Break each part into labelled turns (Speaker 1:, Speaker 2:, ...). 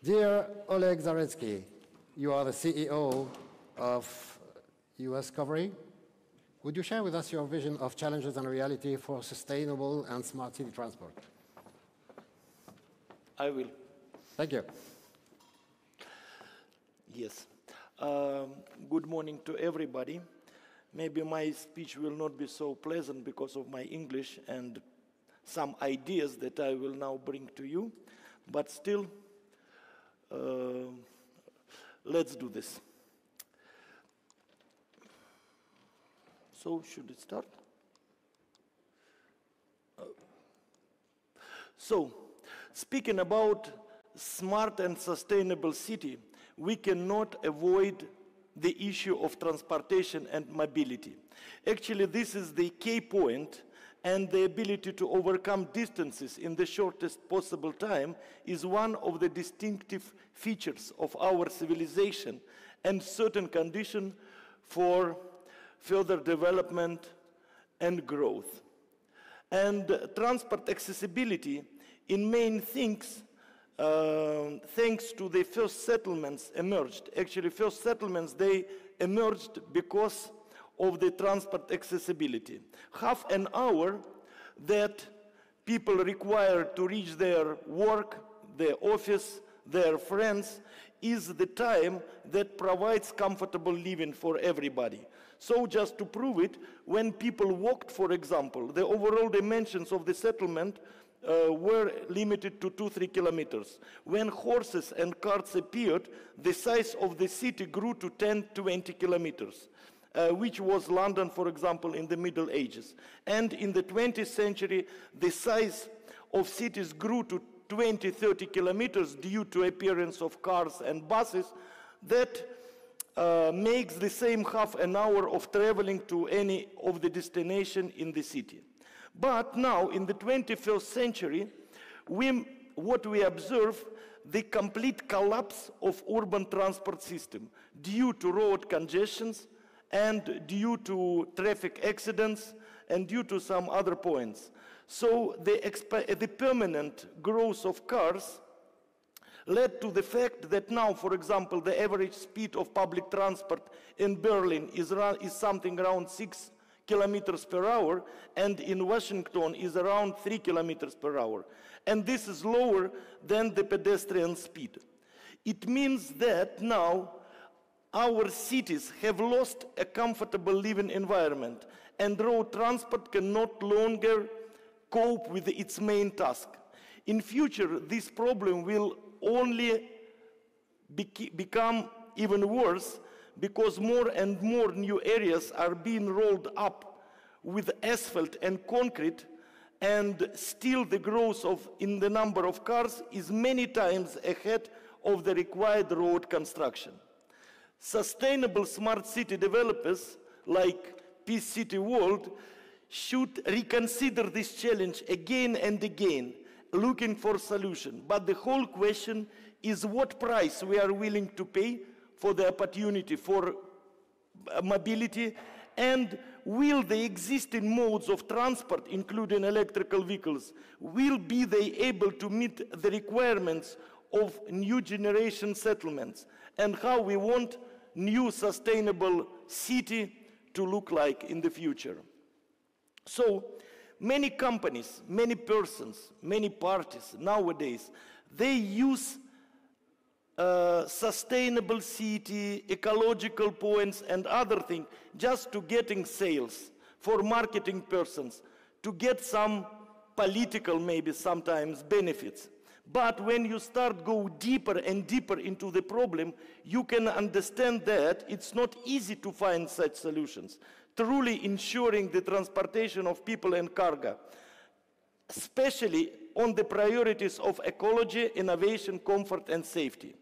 Speaker 1: Dear Oleg Zaretsky, you are the CEO of UScovery. Would you share with us your vision of challenges and reality for sustainable and smart city transport?
Speaker 2: I will.
Speaker 1: Thank you.
Speaker 2: Yes. Good morning to everybody. Maybe my speech will not be so pleasant because of my English and some ideas that I will now bring to you, but still, let's do this. So, should it start? So, speaking about smart and sustainable city, we cannot avoid the issue of transportation and mobility. Actually, this is the key point, and the ability to overcome distances in the shortest possible time is one of the distinctive features of our civilization and certain condition for further development and growth. And transport accessibility in main things, thanks to the first settlements emerged. Actually, first settlements, they emerged because of the transport accessibility. Half an hour that people require to reach their work, their office, their friends, is the time that provides comfortable living for everybody. So just to prove it, when people walked, for example, the overall dimensions of the settlement were limited to 2-3 kilometers. When horses and carts appeared, the size of the city grew to 10-20 kilometers. Which was London, for example, in the Middle Ages. And in the 20th century, the size of cities grew to 20-30 kilometers due to appearance of cars and buses that makes the same half an hour of traveling to any of the destination in the city. But now, in the 21st century, what we observe, the complete collapse of urban transport system due to road congestions, and due to traffic accidents, and due to some other points. So the permanent growth of cars led to the fact that now, for example, the average speed of public transport in Berlin is something around 6 kilometers per hour, and in Washington is around 3 kilometers per hour. And this is lower than the pedestrian speed. It means that now our cities have lost a comfortable living environment, and road transport can no longer cope with its main task. In future, this problem will only become even worse because more and more new areas are being rolled up with asphalt and concrete, and still the growth in the number of cars is many times ahead of the required road construction. Sustainable smart city developers like Peace City World should reconsider this challenge again and again, looking for solutions. But the whole question is what price we are willing to pay for the opportunity for mobility, and will the existing modes of transport, including electrical vehicles, will be they able to meet the requirements of new generation settlements, and how we want new sustainable city to look like in the future. So many companies, many persons, many parties nowadays, they use sustainable city, ecological points and other things just to getting sales for marketing persons, to get some political maybe sometimes benefits. But when you start go deeper and deeper into the problem, you can understand that it's not easy to find such solutions, truly ensuring the transportation of people and cargo, especially on the priorities of ecology, innovation, comfort, and safety.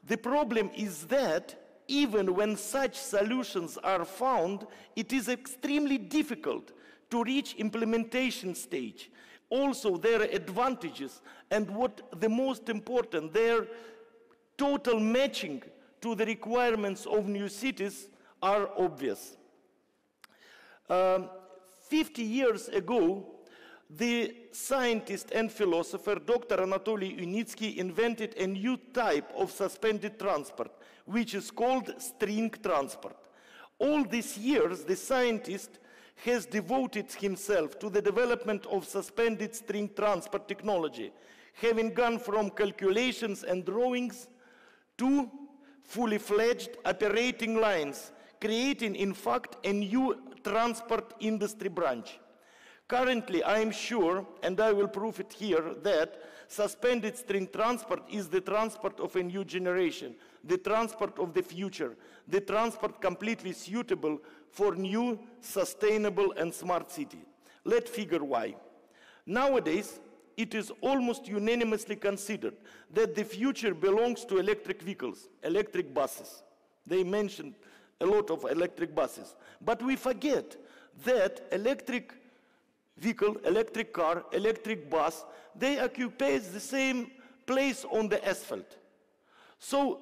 Speaker 2: The problem is that even when such solutions are found, it is extremely difficult to reach implementation stage. Also, there are advantages, and what the most important, their total matching to the requirements of new cities are obvious. 50 years ago, the scientist and philosopher Dr. Anatoly Unitsky invented a new type of suspended transport, which is called string transport. All these years, the scientist has devoted himself to the development of suspended string transport technology, having gone from calculations and drawings to fully fledged operating lines, creating, in fact, a new transport industry branch. Currently, I am sure, and I will prove it here, that suspended string transport is the transport of a new generation, the transport of the future, the transport completely suitable for new, sustainable, and smart city. Let's figure why. Nowadays, it is almost unanimously considered that the future belongs to electric vehicles, electric buses. They mentioned a lot of electric buses. But we forget that electric vehicle, electric car, electric bus, they occupy the same place on the asphalt. So,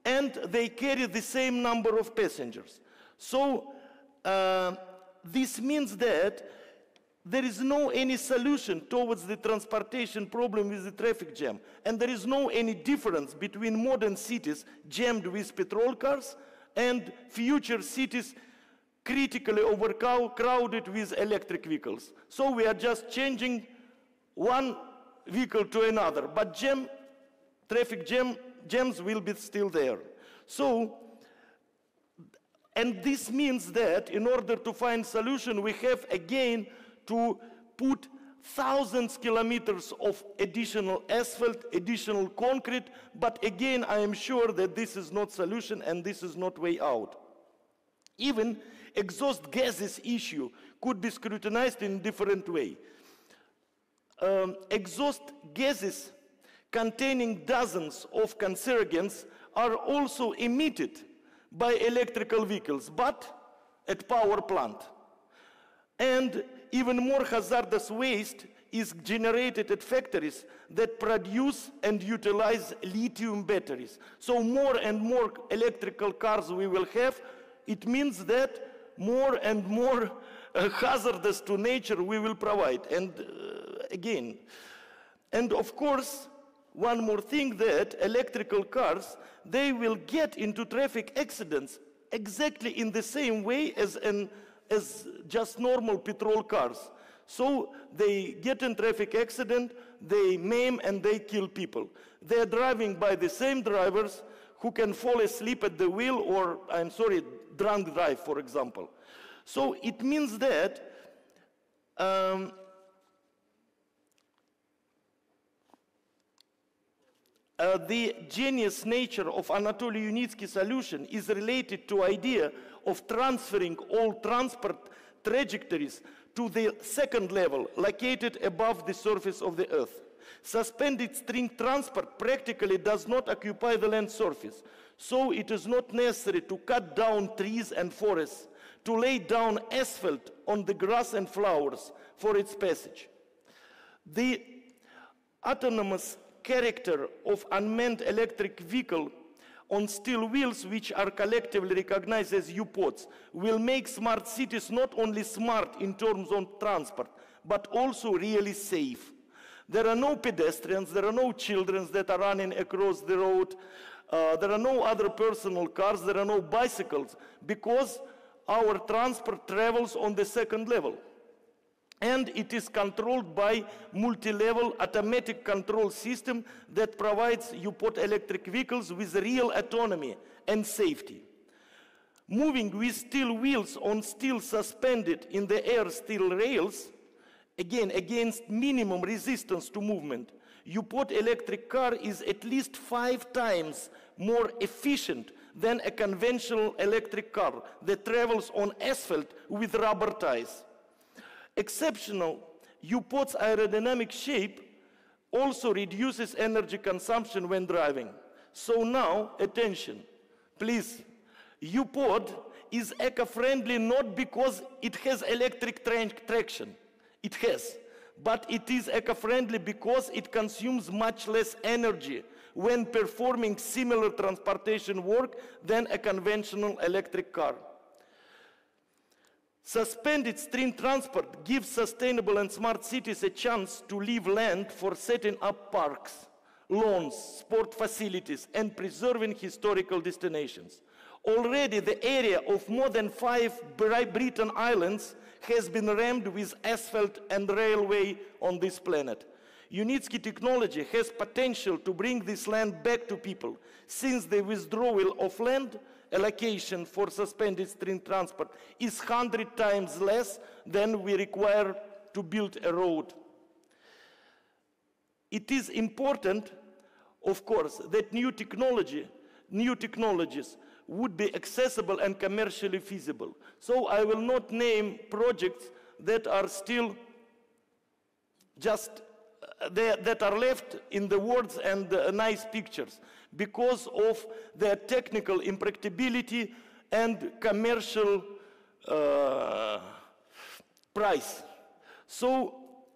Speaker 2: and they carry the same number of passengers. So, this means that there is no any solution towards the transportation problem with the traffic jam. And there is no any difference between modern cities jammed with petrol cars and future cities critically overcrowded with electric vehicles. So we are just changing one vehicle to another, but traffic jams will be still there. So, and this means that in order to find solution, we have again to put thousands of kilometers of additional asphalt, additional concrete, but again, I am sure that this is not solution and this is not way out. Even exhaust gases issue could be scrutinized in a different way. Exhaust gases containing dozens of cancerogens are also emitted by electrical vehicles, but at power plant. And even more hazardous waste is generated at factories that produce and utilize lithium batteries. So more and more electrical cars we will have, it means that more and more hazardous to nature we will provide. And again, and of course, one more thing, that electrical cars, they will get into traffic accidents exactly in the same way as just normal petrol cars. So they get in traffic accident, they maim and they kill people. They are driving by the same drivers who can fall asleep at the wheel or, I'm sorry, drunk drive, for example. So it means that the genius nature of Anatoly Unitsky's solution is related to idea of transferring all transport trajectories to the second level, located above the surface of the Earth. Suspended string transport practically does not occupy the land surface, so it is not necessary to cut down trees and forests, to lay down asphalt on the grass and flowers for its passage. The autonomous character of unmanned electric vehicle on steel wheels, which are collectively recognized as U-pods, will make smart cities not only smart in terms of transport, but also really safe. There are no pedestrians, there are no children that are running across the road, there are no other personal cars, there are no bicycles, because our transport travels on the second level. And it is controlled by multi-level automatic control system that provides U-pod electric vehicles with real autonomy and safety. Moving with steel wheels on steel suspended in the air steel rails, again, against minimum resistance to movement, U-pod electric car is at least 5 times more efficient than a conventional electric car that travels on asphalt with rubber tires. Exceptional U-pod's aerodynamic shape also reduces energy consumption when driving. So now, attention, please. U-pod is eco-friendly not because it has electric traction. It has. But it is eco-friendly because it consumes much less energy when performing similar transportation work than a conventional electric car. Suspended stream transport gives sustainable and smart cities a chance to leave land for setting up parks, lawns, sport facilities, and preserving historical destinations. Already the area of more than 5 Britain islands has been rammed with asphalt and railway on this planet. UST technology has potential to bring this land back to people, since the withdrawal of land allocation for suspended stream transport is 100 times less than we require to build a road. It is important, of course, that new technologies would be accessible and commercially feasible. So I will not name projects that are still just that are left in the words and nice pictures because of their technical impracticability and commercial price. So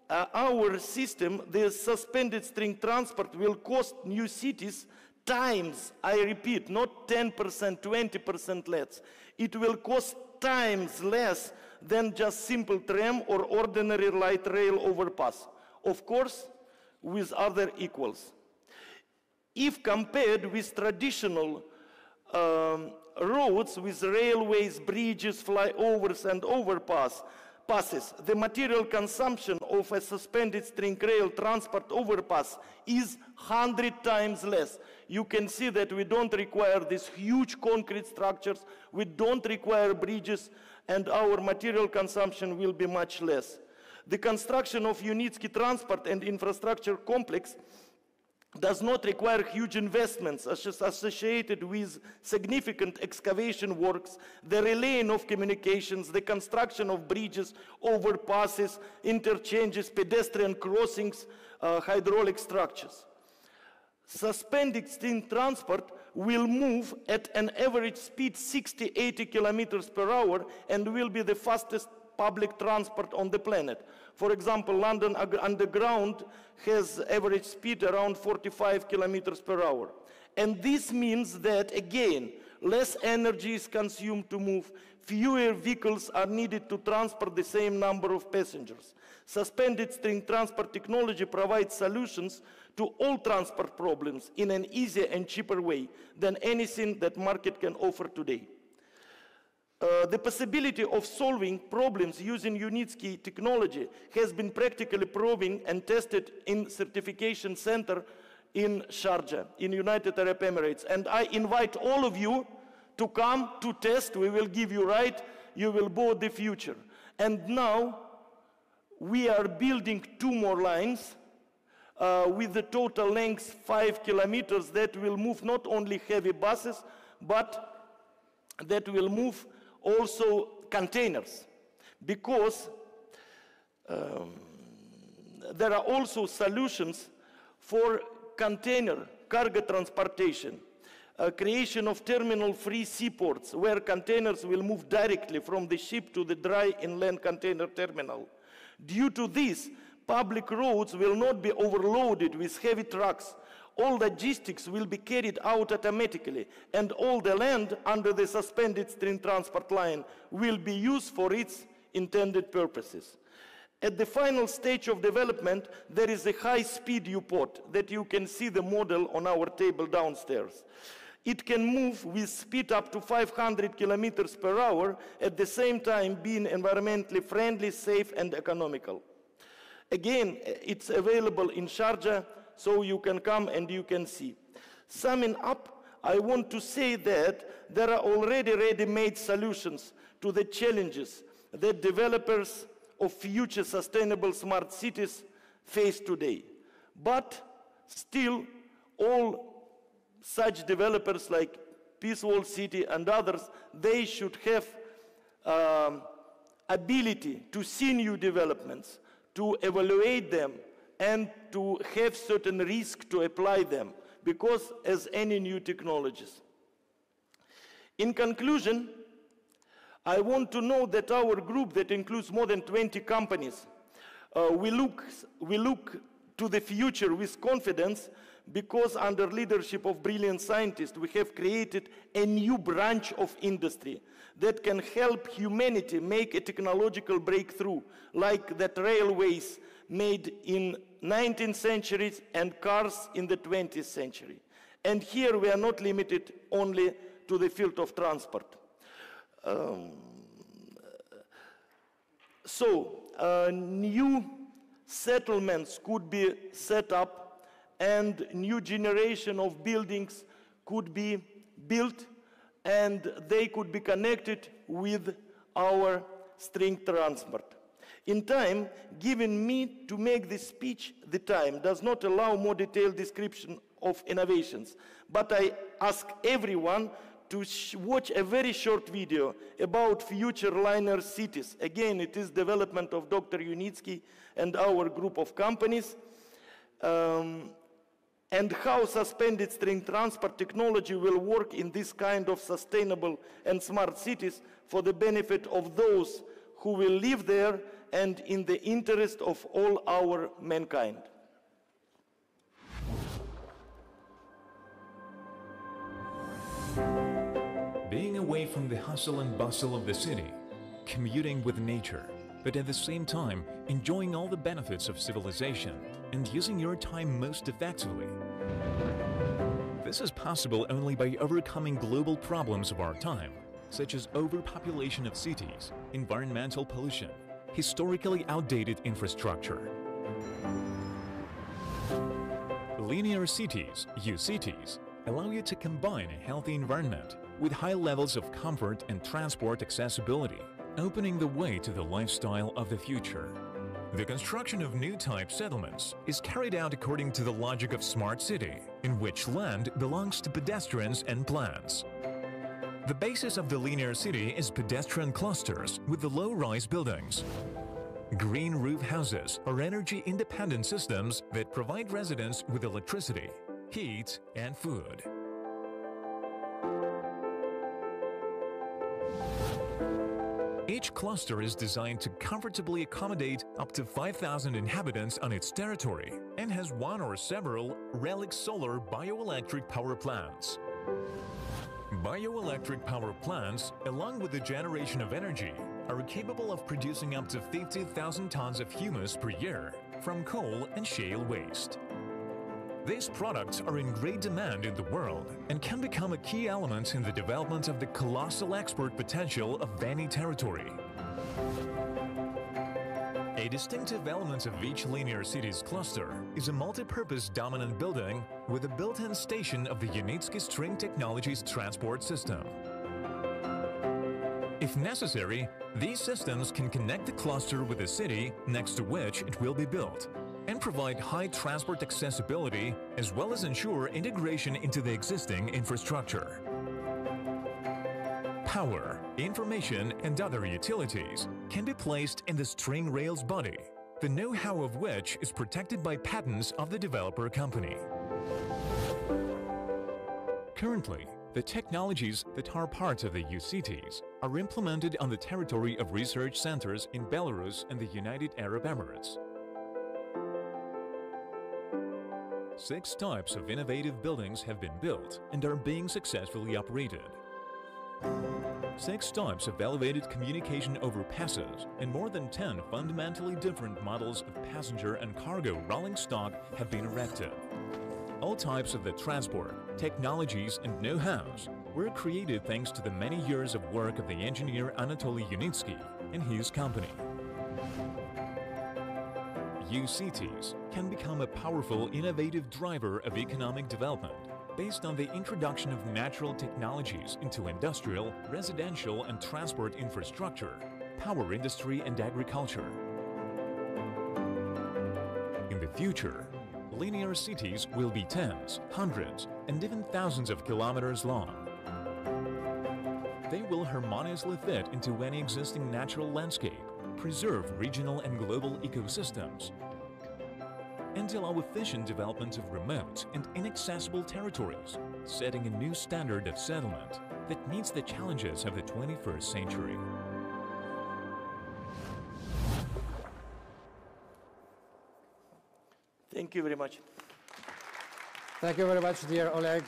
Speaker 2: our system, the suspended string transport, will cost new cities times, I repeat, not 10%, 20% less. It will cost times less than just simple tram or ordinary light rail overpass. Of course, with other equals. If compared with traditional roads with railways, bridges, flyovers, and overpasses, the material consumption of a suspended string rail transport overpass is 100 times less. You can see that we don't require these huge concrete structures, we don't require bridges, and our material consumption will be much less. The construction of UST transport and infrastructure complex does not require huge investments associated with significant excavation works, the relaying of communications, the construction of bridges, overpasses, interchanges, pedestrian crossings, hydraulic structures. Suspended steam transport will move at an average speed 60-80 kilometers per hour and will be the fastest public transport on the planet. For example, London Underground has average speed around 45 kilometers per hour. And this means that, again, less energy is consumed to move, fewer vehicles are needed to transport the same number of passengers. Suspended string transport technology provides solutions to all transport problems in an easier and cheaper way than anything that market can offer today. The possibility of solving problems using UST technology has been practically proven and tested in certification center in Sharjah, in United Arab Emirates. And I invite all of you to come to test. We will give you right, you will board the future. And now we are building 2 more lines with the total length 5 kilometers that will move not only heavy buses, but that will move also containers, because there are also solutions for container cargo transportation, creation of terminal-free seaports where containers will move directly from the ship to the dry inland container terminal. Due to this, public roads will not be overloaded with heavy trucks. All logistics will be carried out automatically, and all the land under the suspended string transport line will be used for its intended purposes. At the final stage of development, there is a high-speed U-Pod that you can see the model on our table downstairs. It can move with speed up to 500 kilometers per hour, at the same time being environmentally friendly, safe, and economical. Again, it's available in Sharjah, so you can come and you can see. Summing up, I want to say that there are already ready-made solutions to the challenges that developers of future sustainable smart cities face today. But still, all such developers like Peace World City and others, they should have ability to see new developments, to evaluate them, and to have certain risk to apply them, because as any new technologies. In conclusion, I want to know that our group, that includes more than 20 companies, we look to the future with confidence, because under leadership of brilliant scientists, we have created a new branch of industry that can help humanity make a technological breakthrough, like that railways made in 19th century and cars in the 20th century. And here we are not limited only to the field of transport. New settlements could be set up and new generation of buildings could be built, and they could be connected with our string transport. In time, given me to make this speech, the time does not allow more detailed description of innovations, but I ask everyone to watch a very short video about future liner cities. Again, it is development of Dr. Unitsky and our group of companies, and how suspended string transport technology will work in this kind of sustainable and smart cities for the benefit of those who will live there and in the interest of all our mankind.
Speaker 3: Being away from the hustle and bustle of the city, commuting with nature, but at the same time enjoying all the benefits of civilization and using your time most effectively. This is possible only by overcoming global problems of our time, such as overpopulation of cities, environmental pollution, historically outdated infrastructure. Linear cities, UCTs, allow you to combine a healthy environment with high levels of comfort and transport accessibility, opening the way to the lifestyle of the future. The construction of new type settlements is carried out according to the logic of smart city, in which land belongs to pedestrians and plants. The basis of the linear city is pedestrian clusters with the low-rise buildings. Green roof houses are energy-independent systems that provide residents with electricity, heat, and food. Each cluster is designed to comfortably accommodate up to 5,000 inhabitants on its territory and has one or several relic solar bioelectric power plants. Bioelectric power plants, along with the generation of energy, are capable of producing up to 50,000 tons of humus per year from coal and shale waste. These products are in great demand in the world and can become a key element in the development of the colossal export potential of any territory. A distinctive element of each linear cities cluster is a multi-purpose dominant building with a built-in station of the Unitsky String Technologies transport system. If necessary, these systems can connect the cluster with the city next to which it will be built, and provide high transport accessibility as well as ensure integration into the existing infrastructure. Power, information, and other utilities can be placed in the string rail's body, the know-how of which is protected by patents of the developer company. Currently, the technologies that are part of the UCTs are implemented on the territory of research centers in Belarus and the United Arab Emirates. 6 types of innovative buildings have been built and are being successfully operated. 6 types of elevated communication overpasses and more than 10 fundamentally different models of passenger and cargo rolling stock have been erected. All types of the transport, technologies and know-hows were created thanks to the many years of work of the engineer Anatoly Unitsky and his company. UCTs can become a powerful, innovative driver of economic development based on the introduction of natural technologies into industrial, residential, and transport infrastructure, power industry, and agriculture. In the future, linear cities will be tens, hundreds, and even thousands of kilometers long. They will harmoniously fit into any existing natural landscape, preserve regional and global ecosystems, and allow efficient development of remote and inaccessible territories, setting a new standard of settlement that meets the challenges of the 21st century.
Speaker 2: Thank you. Thank you very much.
Speaker 1: Thank you very much, dear Oleg,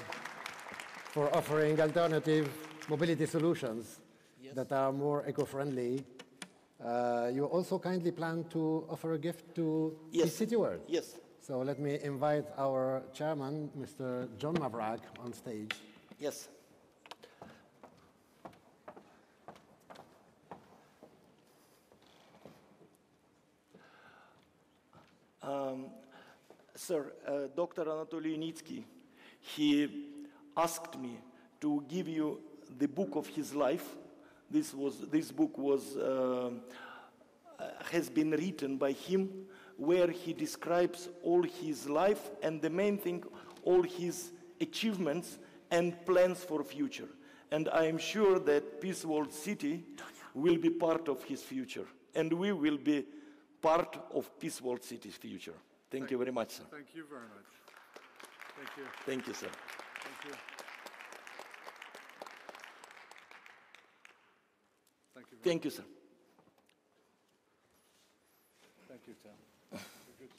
Speaker 1: for offering alternative mobility solutions that are more eco-friendly. You also kindly plan to offer a gift to City World.
Speaker 2: Yes.
Speaker 1: So let me invite our chairman, Mr. John Mavrak, on stage.
Speaker 2: Yes. Sir, Dr. Anatoly Unitsky, he asked me to give you the book of his life. This book has been written by him, where he describes all his life and the main thing, all his achievements and plans for future. And I am sure that Peace World City will be part of his future, and we will be part of Peace World City's future. Thank you very much, sir.
Speaker 4: Thank you very much. Thank you.
Speaker 2: Thank you, sir.
Speaker 4: Thank you. Thank you.
Speaker 2: Thank you, sir.
Speaker 4: Thank you, Tim. Good speech.